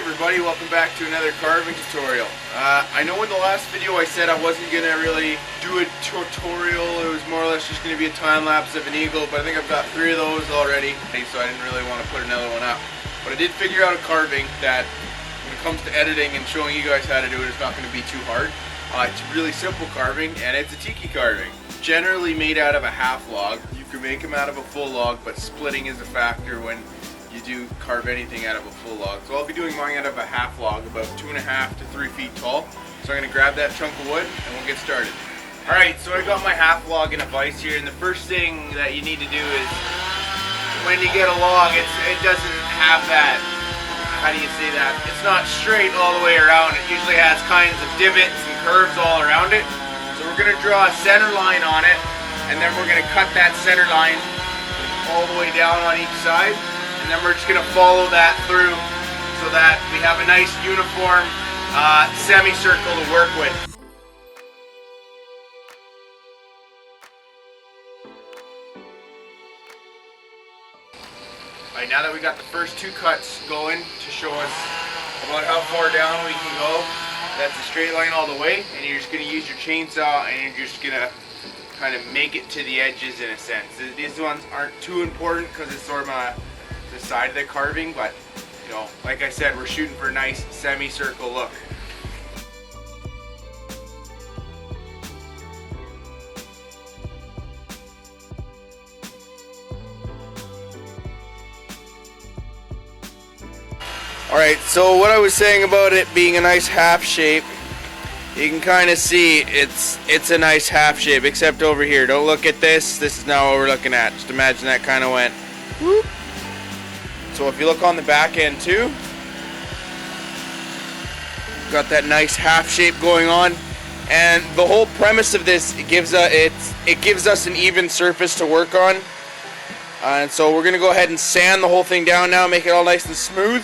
everybody, welcome back to another carving tutorial. I know in the last video I said I wasn't going to really do a tutorial, it was more or less just going to be a time lapse of an eagle, but I think I've got 3 of those already, so I didn't really want to put another one up. But I did figure out a carving that, when it comes to editing and showing you guys how to do it, it's not going to be too hard. It's a really simple carving, and it's a tiki carving. Generally made out of a half log. You can make them out of a full log, but splitting is a factor when you do carve anything out of a full log. So I'll be doing mine out of a half log, about 2.5 to 3 feet tall. So I'm going to grab that chunk of wood and we'll get started. Alright, so I got my half log in a vise here, and the first thing that you need to do is, when you get a log, it doesn't have that, how do you say that? It's not straight all the way around. It usually has kinds of divots and curves all around it. So we're going to draw a center line on it, and then we're going to cut that center line all the way down on each side. And then we're just going to follow that through so that we have a nice uniform semicircle to work with. Alright, now that we got the first 2 cuts going to show us about how far down we can go, that's a straight line all the way, and you're just going to use your chainsaw and you're just going to kind of make it to the edges in a sense. These ones aren't too important because it's sort of the side of the carving, but you know, like I said, we're shooting for a nice semicircle look. Alright, so what I was saying about it being a nice half shape, you can kind of see it's a nice half shape, except over here. Don't look at this. This is now what we're looking at. Just imagine that kind of went whoop. So if you look on the back end too, got that nice half shape going on, and the whole premise of this, it gives us an even surface to work on, and so we're gonna go ahead and sand the whole thing down now, make it all nice and smooth.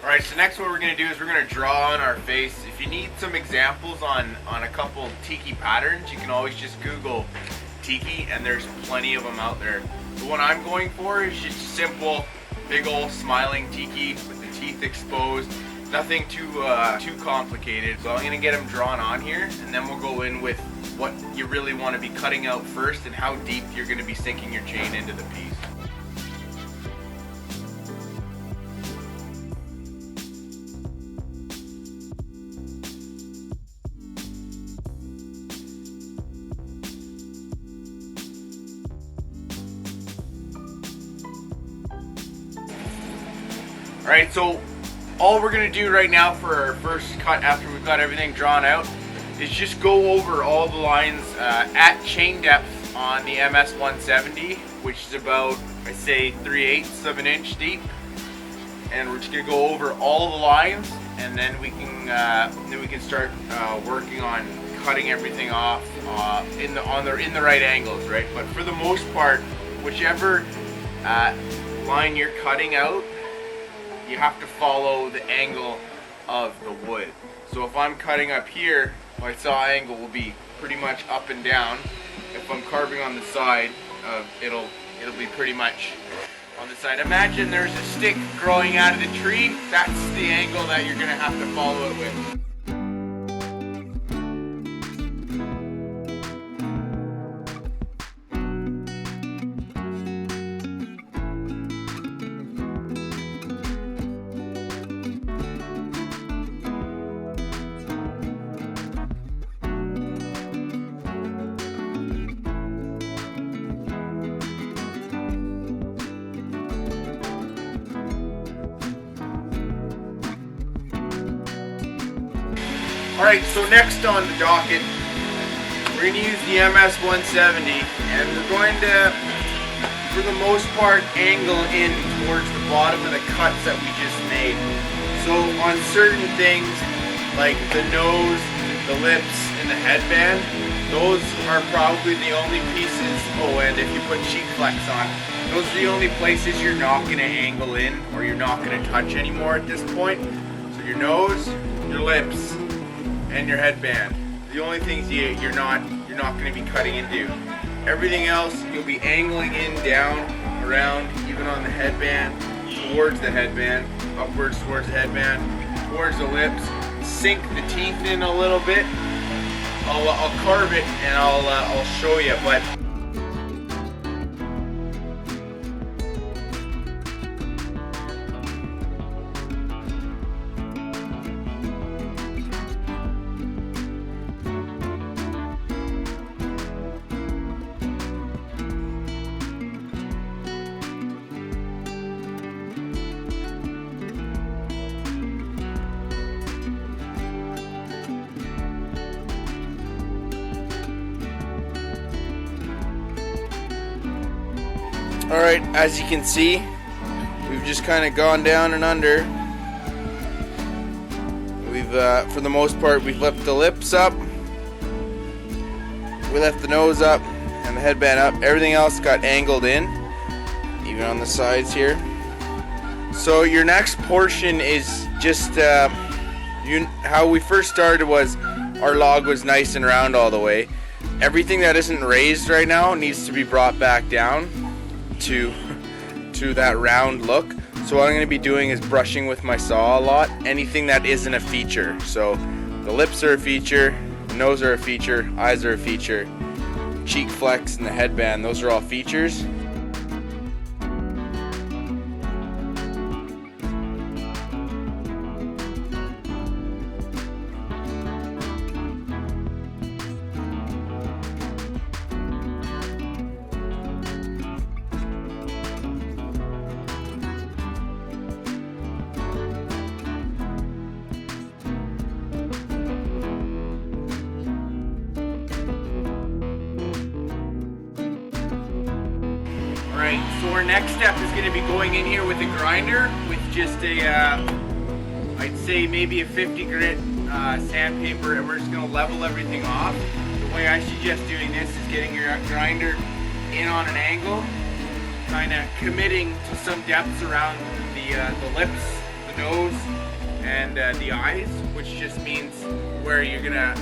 Alright, so next what we're going to do is we're going to draw on our face. If you need some examples on a couple Tiki patterns, you can always just Google Tiki, and there's plenty of them out there. The one I'm going for is just simple, big old smiling Tiki with the teeth exposed. Nothing too complicated. So I'm going to get them drawn on here, and then we'll go in with what you really want to be cutting out first and how deep you're going to be sinking your chain into the piece. Alright, so all we're going to do right now for our first cut after we've got everything drawn out is just go over all the lines at chain depth on the MS-170, which is about, I say, 3/8 of an inch deep. And we're just going to go over all the lines, and then we can start working on cutting everything off in the right angles, right? But for the most part, whichever line you're cutting out, you have to follow the angle of the wood. So if I'm cutting up here, my saw angle will be pretty much up and down. If I'm carving on the side, it'll be pretty much on the side. Imagine there's a stick growing out of the tree. That's the angle that you're gonna have to follow it with. Alright, so next on the docket, we're going to use the MS-170, and we're going to, for the most part, angle in towards the bottom of the cuts that we just made. So on certain things, like the nose, the lips, and the headband, those are probably the only pieces, oh, and if you put cheek flex on, those are the only places you're not going to angle in, or you're not going to touch anymore at this point. So your nose, your lips, and your headband. The only things you're not going to be cutting into. Everything else you'll be angling in, down, around, even on the headband, towards the headband, upwards towards the headband, towards the lips. Sink the teeth in a little bit. I'll carve it and I'll show you, but alright, as you can see, we've just kind of gone down and under. We've, for the most part, we've left the lips up, we left the nose up, and the headband up. Everything else got angled in, even on the sides here. So your next portion is just, how we first started was our log was nice and round all the way. Everything that isn't raised right now needs to be brought back down to that round look. So what I'm going to be doing is brushing with my saw a lot anything that isn't a feature. So the lips are a feature, the nose are a feature, eyes are a feature, cheek flex and the headband, those are all features. So our next step is going to be going in here with a grinder with just a, I'd say maybe a 50 grit sandpaper, and we're just going to level everything off. The way I suggest doing this is getting your grinder in on an angle, kind of committing to some depths around the lips, the nose, and the eyes, which just means where you're gonna,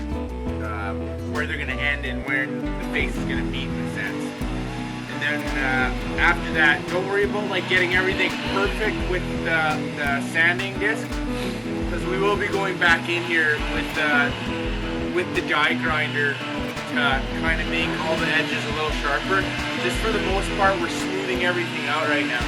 where they're gonna end and where the face is gonna meet in a sense. And then after that, don't worry about like getting everything perfect with the sanding disc, because we will be going back in here with the die grinder to kind of make all the edges a little sharper. Just for the most part, we're smoothing everything out right now.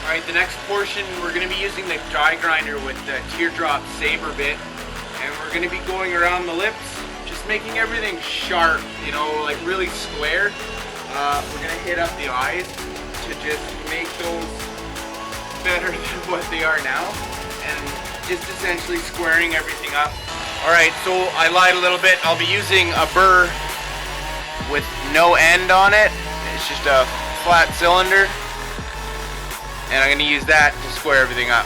Alright, the next portion, we're going to be using the die grinder with the teardrop saber bit, and we're going to be going around the lips, just making everything sharp, you know, like really square. We're going to hit up the eyes to just make those better than what they are now, and just essentially squaring everything up. Alright, so I lied a little bit. I'll be using a burr with no end on it. It's just a flat cylinder. And I'm going to use that to square everything up.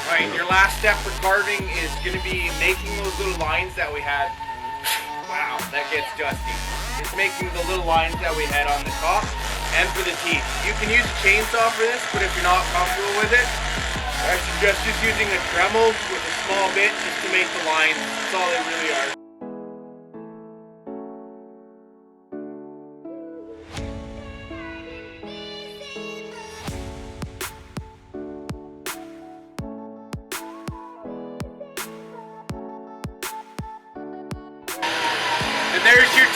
Alright, your last step for carving is going to be making those little lines that we had. Wow, that gets dusty. Just making the little lines that we had on the top and for the teeth. You can use a chainsaw for this, but if you're not comfortable with it, I suggest just using a Dremel with a small bit just to make the lines. That's all they really are.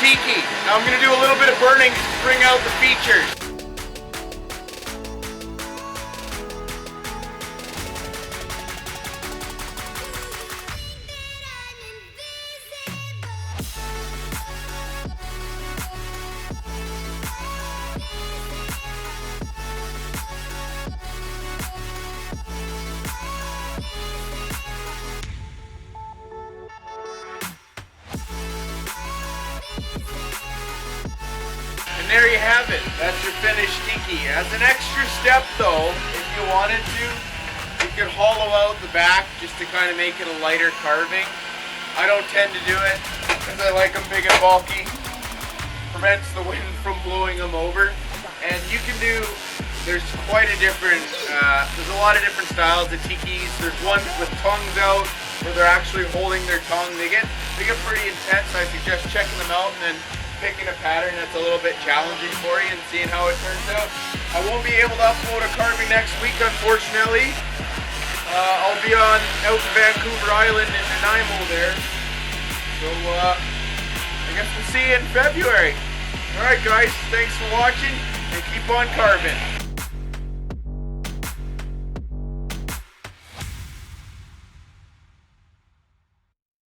Tiki. Now I'm going to do a little bit of burning to bring out the features. And there you have it. That's your finished Tiki. As an extra step though, if you wanted to, you could hollow out the back just to kind of make it a lighter carving. I don't tend to do it because I like them big and bulky. Prevents the wind from blowing them over. And you can do, there's quite a different, there's a lot of different styles of Tikis. There's ones with tongues out where they're actually holding their tongue. They get pretty intense. I suggest checking them out and then picking a pattern that's a little bit challenging for you and seeing how it turns out. I won't be able to upload a carving next week, unfortunately. I'll be out in Vancouver Island in Nanaimo there. So I guess we'll see you in February. Alright guys, thanks for watching and keep on carving.